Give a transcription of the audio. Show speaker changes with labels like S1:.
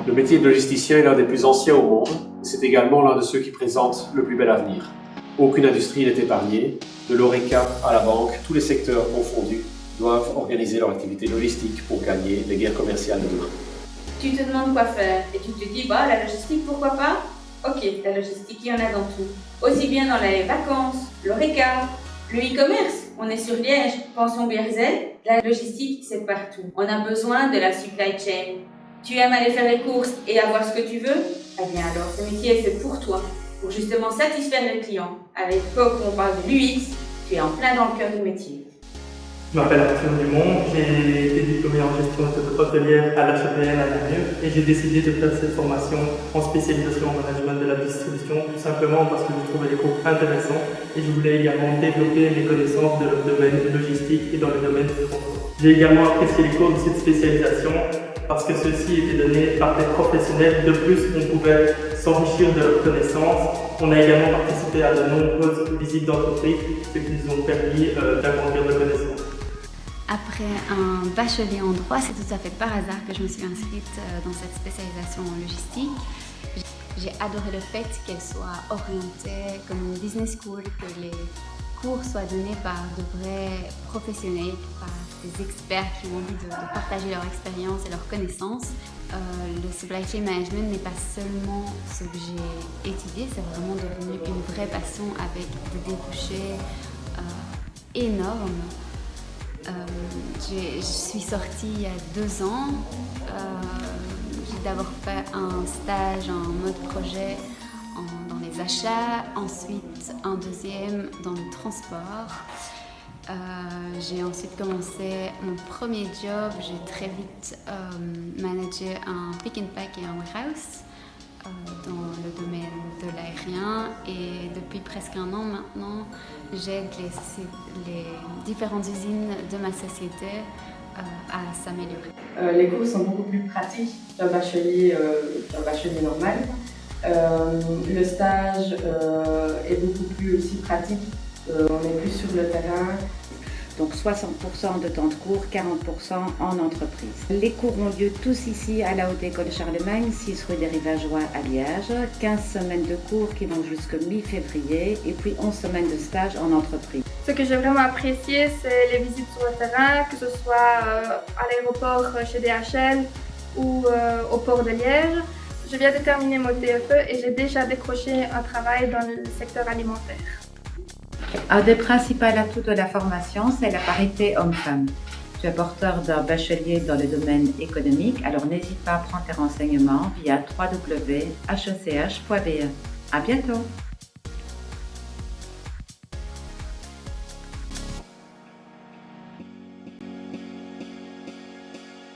S1: Le métier de logisticien est l'un des plus anciens au monde. C'est également l'un de ceux qui présentent le plus bel avenir. Aucune industrie n'est épargnée. De l'ORECA à la banque, tous les secteurs confondus doivent organiser leur activité logistique pour gagner les guerres commerciales de demain.
S2: Tu te demandes quoi faire et tu te dis, la logistique, pourquoi pas? Ok, la logistique, il y en a dans tout. Aussi bien dans les vacances, l'ORECA, le e-commerce. On est sur Liège, pension Bierzet. La logistique, c'est partout. On a besoin de la supply chain. Tu aimes aller faire les courses et avoir ce que tu veux? Eh bien alors, ce métier est fait pour toi, pour justement satisfaire les clients. Avec Coq, on parle de l'UX, tu es en plein dans le cœur du métier.
S3: Je m'appelle Arthur Dumont, j'ai été diplômé en gestion hôtelière à l'HEPN à Namur et j'ai décidé de faire cette formation en spécialisation en management de la distribution tout simplement parce que je trouvais les cours intéressants et je voulais également développer mes connaissances dans le domaine logistique et dans le domaine du transport. J'ai également apprécié les cours de cette spécialisation parce que ceux-ci étaient donnés par des professionnels. De plus, on pouvait s'enrichir de leurs connaissances. On a également participé à de nombreuses visites d'entreprise, ce qui nous ont permis d'agrandir nos connaissances.
S4: Après un bachelier en droit, c'est tout à fait par hasard que je me suis inscrite dans cette spécialisation en logistique. J'ai adoré le fait qu'elle soit orientée comme une business school, que les cours soient donnés par de vrais professionnels, par des experts qui ont envie de partager leur expérience et leurs connaissances. Le supply chain management n'est pas seulement ce que j'ai étudié, c'est vraiment devenu une vraie passion avec des débouchés énormes. Je suis sortie il y a 2 ans. J'ai d'abord fait un stage en mode projet dans les achats, ensuite un deuxième dans le transport. J'ai ensuite commencé mon premier job. J'ai très vite managé un pick and pack et un warehouse dans le domaine de l'aérien et depuis presque 1 an maintenant, j'aide les différentes usines de ma société à s'améliorer.
S5: Les cours sont beaucoup plus pratiques qu'un bachelier normal. Le stage est beaucoup plus aussi pratique. On est plus sur le terrain.
S6: Donc 60% de temps de cours, 40% en entreprise. Les cours ont lieu tous ici à la Haute École Charlemagne, 6 rue des Rivageois à Liège. 15 semaines de cours qui vont jusqu'au mi-février et puis 11 semaines de stage en entreprise.
S7: Ce que j'ai vraiment apprécié, c'est les visites sur le terrain, que ce soit à l'aéroport chez DHL ou au port de Liège. Je viens de terminer mon TFE et j'ai déjà décroché un travail dans le secteur alimentaire.
S6: Un des principaux atouts de la formation, c'est la parité homme-femme. Tu es porteur d'un bachelier dans le domaine économique, alors n'hésite pas à prendre tes renseignements via www.hech.be. À bientôt!